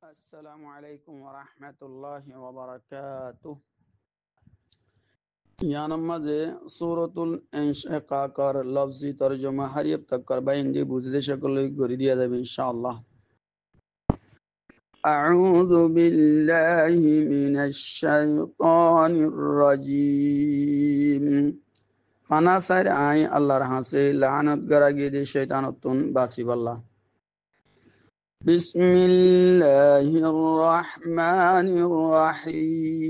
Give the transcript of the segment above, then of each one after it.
السلام عليكم ورحمة الله وبركاته. यहाँ माजे सूरतुल इंशिकाकर लफ्जी तर्जुमा हरियब तक कर बाइंदी बुझदे शकल गरी दिया जाबे इंशाअल्लाह. أعوذ بالله من الشيطان الرجيم. فناصر آي الله رحمه لعنت गरागे दे शैतानतुन बासी बल्ला. بسم الله الرحمن الرحيم.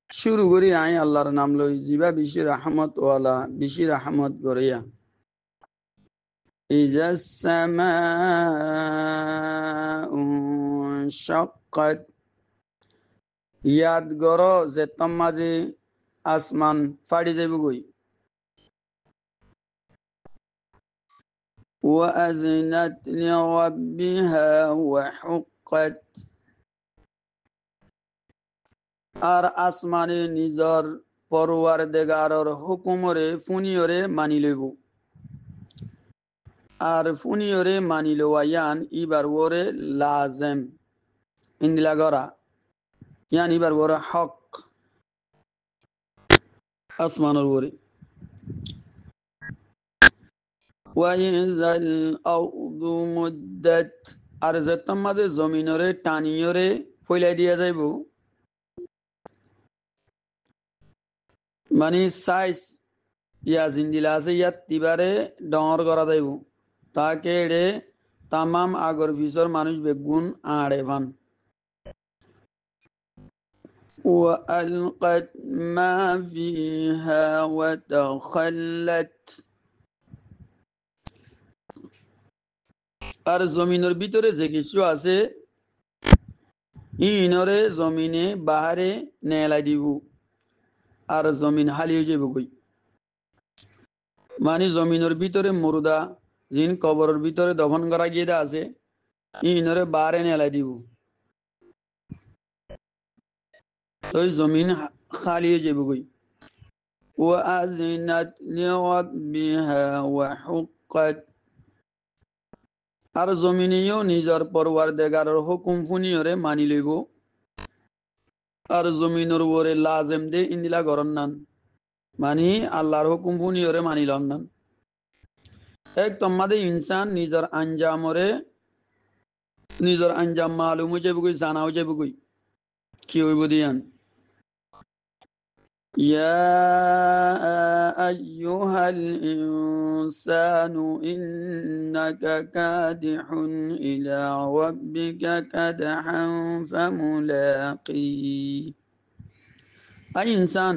শুরু করি আই আল্লাহর নাম লই জিবা বেশি রহমত ওয়ালা বেশি রহমত করিয়া. ইজা সামাউ শাক্কাত ইয়াদ গর যে তমাজে আসমান ফাড়ি দেব গই. وأذنت لربها وحقت আর আসমানে নিজর পরওয়ারদিগারর হুকুমরে ফুনিয়রে মানি লইব. আর ফুনিয়রে মানি লওয়ায়ান ইবার ওরে লাজেম ইন্দিলা গরা ইয়ান ইবার ওরে হক আসমানের ওরে. ওয়াইজাল আরদু মুদ্দাত আর যেতম মাঝে জমিনরে টানিয়রে ফইলাই দিয়া যাইব. মানে সাইজ ইয়া জিন্দিলা আছে ইয়াত তিবারে ডর করা যাইব তাকে এড়ে তামাম আগর পিছর মানুষ বেগুন আড়ে ভান. وألقت ما فيها وتخلت আর জমিনের ভিতরে যে কিছু আছে ইনরে জমিনে বাহারে নেলাই দিব আর জমিন হালিয়ে যাব কই. মানে জমিনের ভিতরে মুর্দা জিন কবরের ভিতরে দফন করা গিয়ে আছে ইনরে বাহারে নেলাই দিব তো জমিন খালি হয়ে যাব কই. وأذنت لربها وحقت আর জমিনেও নিজর পরওয়ারদিগারের হুকুম ফুনিয়রে মানি লইব. আর জমিনের উপরে লাজেম দে ইন্দিলা গরন নান মানে আল্লাহর হুকুম ফুনিয়রে মানি লন নান. এক তোমাদে ইনসান নিজর আঞ্জাম মালুম হয়ে যাব কই জানা হয়ে যাব কই কি হইব দিয়ান. يا أيها الإنسان إنك كادح إلى ربك كدحا فملاقيه. أي إنسان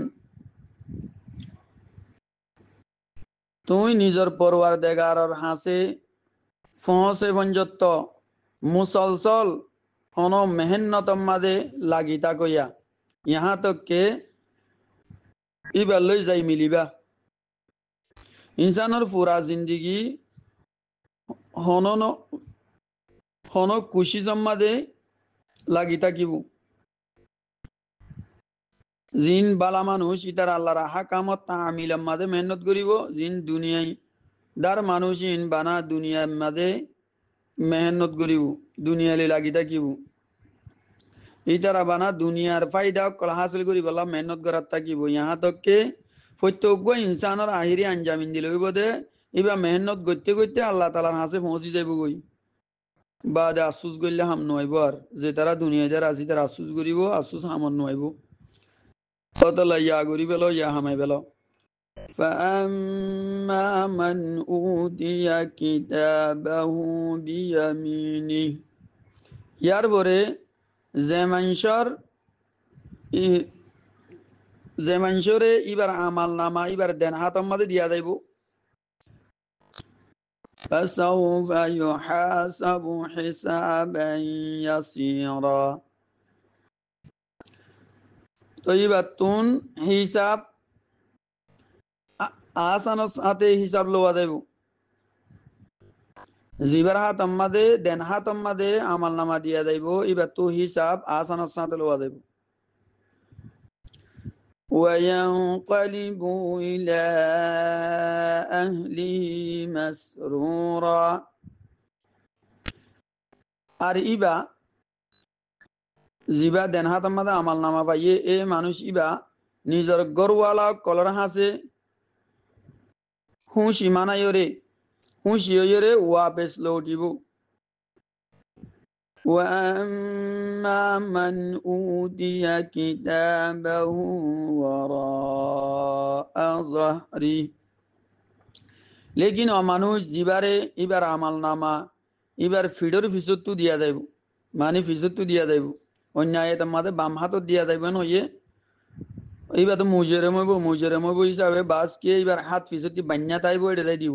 তুই নিজর পরওয়ারদিগারের হাসে ফসে পঞ্জত্ব মুসলসল হন মেহন্নতম মাঝে লাগিতা কইয়া ইহা তককে ইবার লই যাই মিলিবা. ইনসানের পুরা জিন্দিগি হন খুশি জম্মাদে লাগি থাকিব. জিন বালা মানুষ ইতার আল্লাহর হাকামত তামিলাম মাঝে মেহনত করিব. জিন দুনিয়ায় দার মানুষ ইন বানা দুনিয়ার মাঝে মেহনত করিব দুনিয়ালে লাগি থাকিব. ইতারা বানা দুনিয়ার ফায়দা কল হাসিল করি বলা মেহনত করার থাকিব. ইহা তককে প্রত্যেক ইনসানের আহিরি আঞ্জামিন দিল হইব দে এবার মেহনত করতে করতে আল্লাহ তালার হাসে পৌঁছি যাইব গই. বাদ আফসুস করলে হাম নইব আর যে তারা দুনিয়া যারা আসি তারা আফসুস করিব আফসুস হামন নইব কতলা ইয়া করি পেল ইয়া হামাই পেল. فأما من أوتي كتابه بيمينه ইয়ার পরে যে মানুষরে ইবার আমাল নামা ইবার দেন হাতম মাঝে দিয়া যাইব. فسوف يحاسب حسابا يسيرا. তো এবার তুন হিসাব আসানোর সাথে হিসাব লওয়া যাইব. জিবার হাতম মাঝে দেন হাতম মাঝে আমাল নামা দিয়া যাইব এবার তো হিসাব আসানোর সাথে লওয়া যাইব. وينقلب إلى أهله مسرورا. আর ইবা জিবা দেন হাতের মাঝে আমাল নামা পাইয়ে এ মানুষ ইবা নিজের গরওয়ালা কলর হাসে হুঁশি মানাইরে হুঁশি হইরে ওয়াপেস লৌটিব وأما من أوتي كتابه وراء ظهره লেকিন অমানুষ জিবারে ইবার আমাল নামা ইবার ফিডর ফিসত্তু দিয়া যাইব মানে ফিসত্তু দিয়া যাইব অন্য আয়াতের মাঝে বাম হাতত দিয়া যাইব নইয়ে এইবার তো মুজরেম হইব হিসাবে বাস কে এবার হাত ফিসত্তি বান্যা তাইব এটা যাই দিব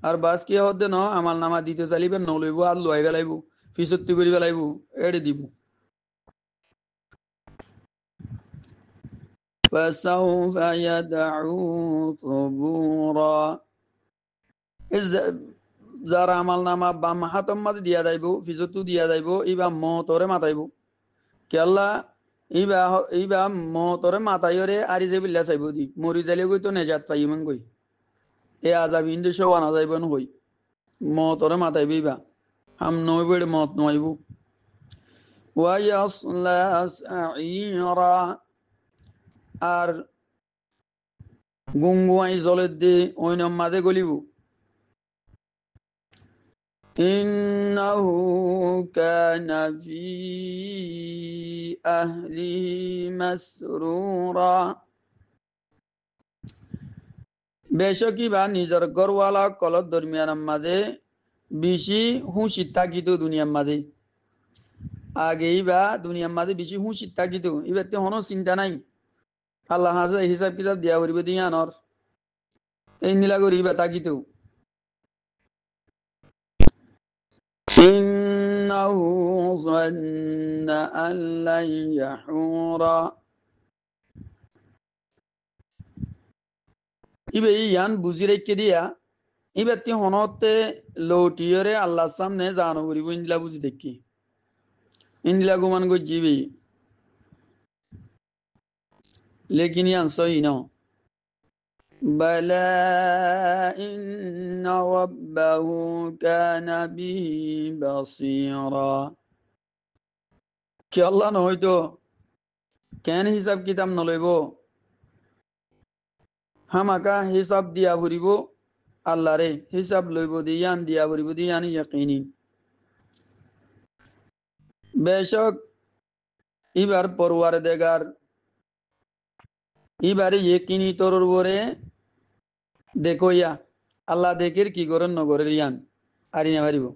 আর বাস কে হতে ন আমাল নামা দিতে চালিবে নলইব আর লয় বেলাইব ফিসত্তি করি বেলাইব এড়ে দিব فسوف يدعو ثبورا যার আমাল নামা বাম হাতর মাঝে দিয়া যাইব ফিসত্তু দিয়া যাইব ইবা মতরে মাতাইব কেল্লা ইবা মতরে মাতাইরে আরি যে বিল্লা চাইব দি মরি যাইলে গই তো নেজাত পাইমান গই এ আজাব ইন্দু সব আনা যাইব নই মতরে মাতাইব ইবা হাম নই বড়ে মত নইব ওয়ায়াসলা সাঈরা আর গুঙ্গুয়াই জলের দে ওইনম মাঝে গলিব إنه كان في أهله مسرورا বেশকি বা নিজের গরওয়ালা কলত দরমিয়ানের মাঝে বেশি হুঁশিত থাকিত দুনিয়ার মাঝে আগেই বা দুনিয়ার মাঝে বেশি হুঁশিত থাকিত এবার তো হনো চিন্তা নাই আল্লাহ হাজা হিসাব কিতাব দিয়া করিব দিয়া নর এই নীলা করিবা থাকিত إنه ظن أن لن يحورا ইবে ইয়ান বুঝি রেখে দিয়া এবার তি হনতে লৌটিয়রে আল্লাহর সামনে জানো করিব ইন্দিলা বুঝি দেখি ইন্দিলা গুমান গো জিবি লেকিন ইয়ান সহি ন بلى إن ربه كان به بصيرا কি আল্লাহ নহয়তো কেন হিসাব কিতাব নলইব হামাকা হিসাব দিয়া ভরিব আল্লাহ রে হিসাব লইব দিয়ান দিয়া ভরিব দিয়ান ইয়াকিনি বেশক ইবার পরওয়ার দেগার ইবারে ইয়াকিনি তরর বরে দেখো ইয়া আল্লাহ দেখের কি করেন নগরের ইয়ান আরি না পারিব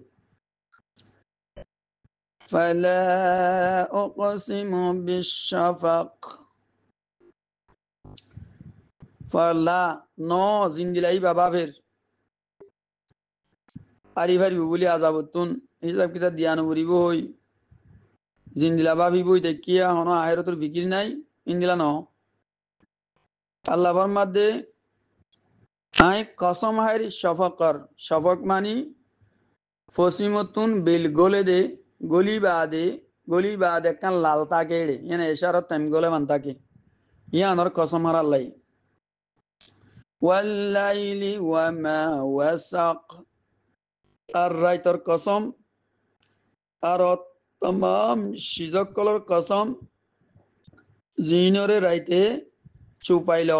فلا أقسم بالشفق ফালা ন জিন্দিলাই বাবা ফের আরি ভারিব বলি আজাবতুন হিসাব কিতাব দিয়ানো করিব হই জিন্দিলা ভাবি বই দেখিয়া হন আহেরতর ফিকির নাই ইন্দিলা ন আল্লাহর মধ্যে আই কসম হাইর শফকর শফক মানি ফসিমতুন বিল গলে দে গলি বাদে কান লাল তাকে এড়ে ইয়ানা এশারত টাইম গলে মান তাকে ইয়ানোর কসম হার আল্লাহ ওয়াল্লাইলি ওয়ামা ওয়াসাক আর রাইতর কসম আর তমাম সিজকলর কসম জিনরে রাইতে চুপাইল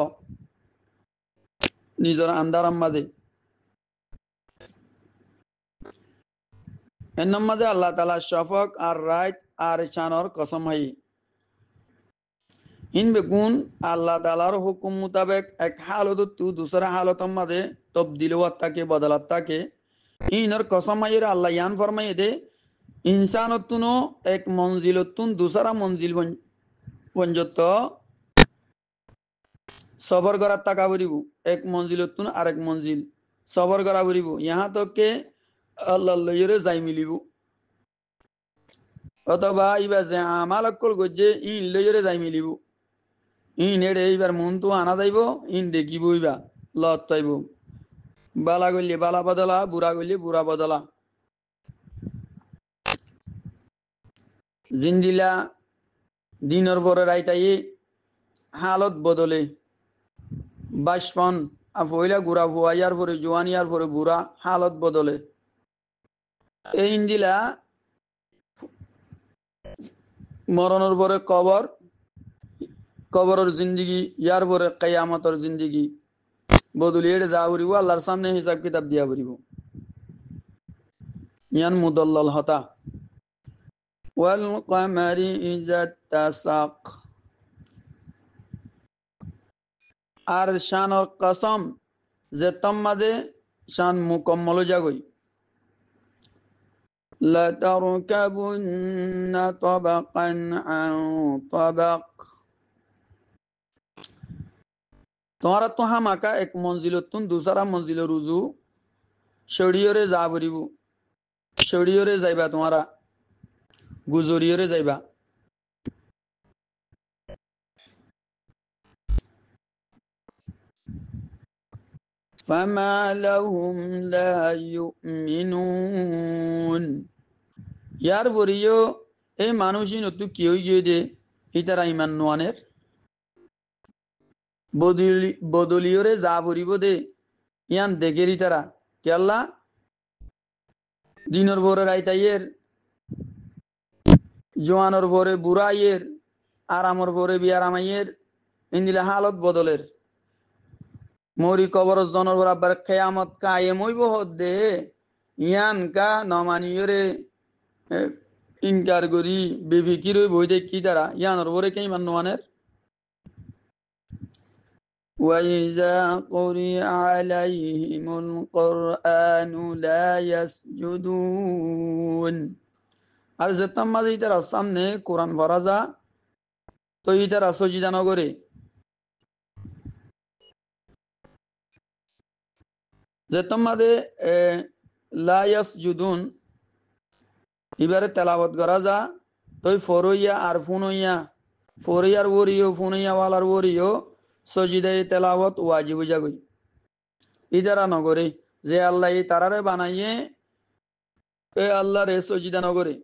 নিজের আন্দারাম মাঝে এর মাঝে আল্লাহ তালা শফক আর রাইত আর শানর কসম হাই ইন বেগুন আল্লাহ তালার হুকুম মোতাবেক এক হালত তু দুসরা হালতর মাঝে তবদিল হওয়ার থাকে বদলাত থাকে ইনর কসম হাইয়ের আল্লাহ ইয়ান ফরমাইয়ে দে ইনসানতুনো এক মঞ্জিলতুন দুসরা মঞ্জিল পর্যন্ত সফর করার টাকা বলিব এক মঞ্জিলতুন আরেক মঞ্জিল সফর করা বলিব ইহা তোকে আল্লাহ লইরে যাই মিলিব অথবা ইবা যে আমাল অকল গজে ইন লইরে যাই মিলিব ইন এড়ে এইবার মন তো আনা যাইব ইন দেখিব ইবা লত পাইব বালা গলি বালা বদলা বুড়া গলি বুড়া বদলা জিন্দিলা দিনের পরে রাইতাই হালত বদলে বাসপন আফইলা গুড়া ভুয়াইয়ার পরে জোয়ানিয়ার পরে বুড়া হালত বদলে এই ইন্দিলা মরণের পরে কবর, কবরের জিন্দিগি, ইয়ার পরে কিয়ামতের জিন্দিগি বদলিয়ে যা বলিব আল্লাহর সামনে হিসাব কিতাব দিয়া বলিব। ইয়ান মুদল্লাল হতা। ওয়াল কমারি ইজা তাসাক, আর শানর কসম যে তম্মাদে শান মুকম্মল জাগই। لتركبن طبقا عن طبق, তোমারা তো হামাকা এক মঞ্জিলতুন দুসরা মঞ্জিল রুজু শরীয়রে যা বরিব, শরীয়রে যাইবা, তোমারা গুজরিয়রে যাইবা। فما لهم لا يؤمنون, ইয়ার বরিও এই মানুষই নতু কি হই গিয়ে দে ইতারা ইমান নোয়ানের বদলিয়রে যা বরিব দে ইয়ান দেখেরি তারা কে আল্লাহ দিনের ভোরে রাইতাইয়ের, জোয়ানোর ভোরে বুড়াইয়ের, আরামর ভোরে বিয়ারামাইয়ের, ইন্দিলা হালত বদলের মরি কবর জনর বরাবর খেয়ামত কায়েম হইব হদ্দে ইয়ান কা নমানিয়রে ইনকার করি বেফিকির হই বই দেখি তারা ইয়ানোর ভোরে কে ইমান নোয়ানের। وَإِذَا قُرِئَ عَلَيْهِمُ الْقُرْآنُ لَا يَسْجُدُونَ, আর যেতাম মাঝে ইতারা সামনে কোরআন পড়া যা তো ইতারা সজিদা নগরে। যেতাম মাঝে লা ইয়াসজুদুন এবারে তেলাওয়াত করা যা তো ফরইয়া আর ফুনইয়া, ফরইয়ার ওরিও ফুনইয়া ওয়ালার ওরিও সজিদাই তেলাওয়াত ওয়াজিব জাগই ইদারা নগরে যে আল্লাহ তারারে বানাইয়ে এ আল্লাহ রে সজিদা নগরে।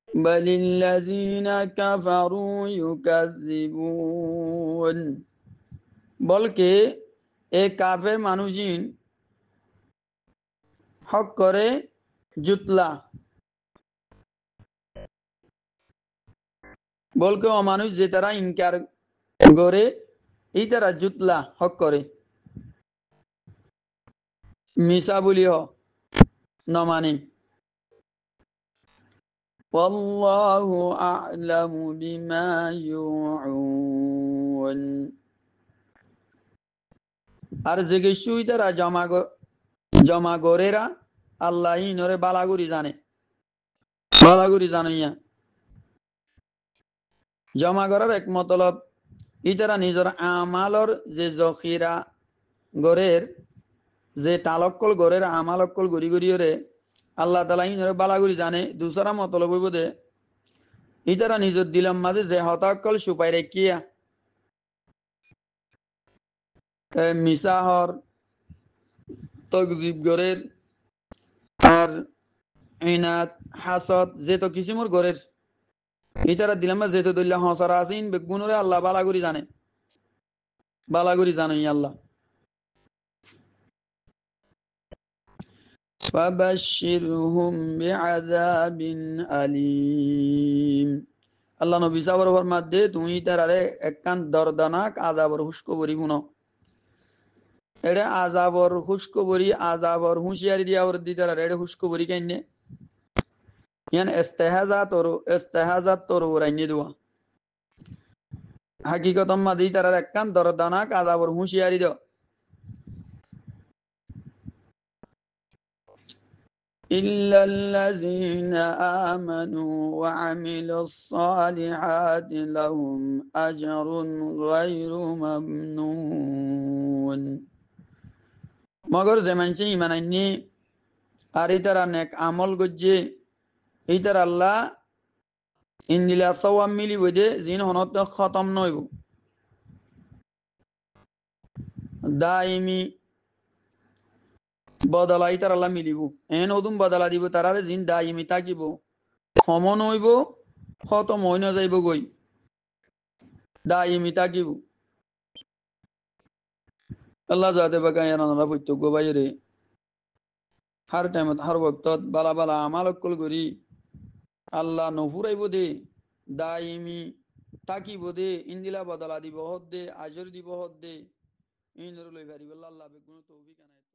বালিল্লাযীনা কাফারু ইউকাযযিবুন, বলকে এ কাফের মানুষিন হক করে জুতলা, বলকে অমানুষ যে তারা ইনকার করে এই তারা জুতলা হক করে মিসা বলিও নমানে। ওয়াল্লাহু আ'লামু বিমা ইউউন, আর যে কিছুই তারা জমা গরেরা আল্লাহ ইনরে বালাগুরি জানে, বালাগুরি জানাইয়া জমা করার এক মতলব ইতারা নিজের আমালর যে জখিরা গরের যে টালক্কল গরের আমালক্কল গড়ি গড়িয়রে আল্লাহ তালা ইনরে বালাগুরি জানে। দুসরা মতলব হইব দে ইতারা নিজের দিলাম মাঝে যে হতাক্কল সুপাই রেখিয়া মিসাহর তকজিব গরের আর ইনাত হাসদ যে তো কিসিমর গরের ইতারা দিলাম যেহেতু দল্লা হসরা আসিন বেগুনরে আল্লাহ বালাগুরি জানে, বালাগুরি জানাই আল্লাহ। ফাবাশশিরহুম বিআযাবিন আলীম, আল্লাহ নবী সাবর ফরমাত দে তুমি তারারে একখান দর্দনাক আযাবর খুশখবরি শুনো। এটা আযাবর খুশখবরি, আযাবর হুঁশিয়ারি দিয়া ওর দি তারারে এটা খুশখবরি কেনে ইয়ান ইস্তেহাজাত তোর ওরাইনি দুয়া হাকিকতম মাদি তারার একখান দর্দনাক আযাবর হুঁশিয়ারি দাও। إلا الذين آمنوا وعملوا الصالحات لهم أجر غير ممنون, মগর যে মানুষে ইমান আননি আর ইতার নেক আমল গজ্জে ইতার আল্লাহ ইন্দিলা সওয়াব মিলিব দে জিন হনত খতম নইব দাইমি বদলা ইতার আল্লাহ মিলিব এন ওদুম বদলা দিব তারারে জিন দাইমি থাকিব খমন হইব খতম হই না যাইব গই দাইমি থাকিব। আল্লাহ যাতে বাকায় রানা প্রত্যক্ষ বাইরে হার টাইমত হার বক্তত বালা বালা আমাল অক্কল করি আল্লাহ নফুরাইব দে দাইমি থাকিব দে ইন্দিলা বদলা দিব হদ দে আজর দিব হদ দে ইনর লই পারিব আল্লাহ বেগুন তৌফিক আনায়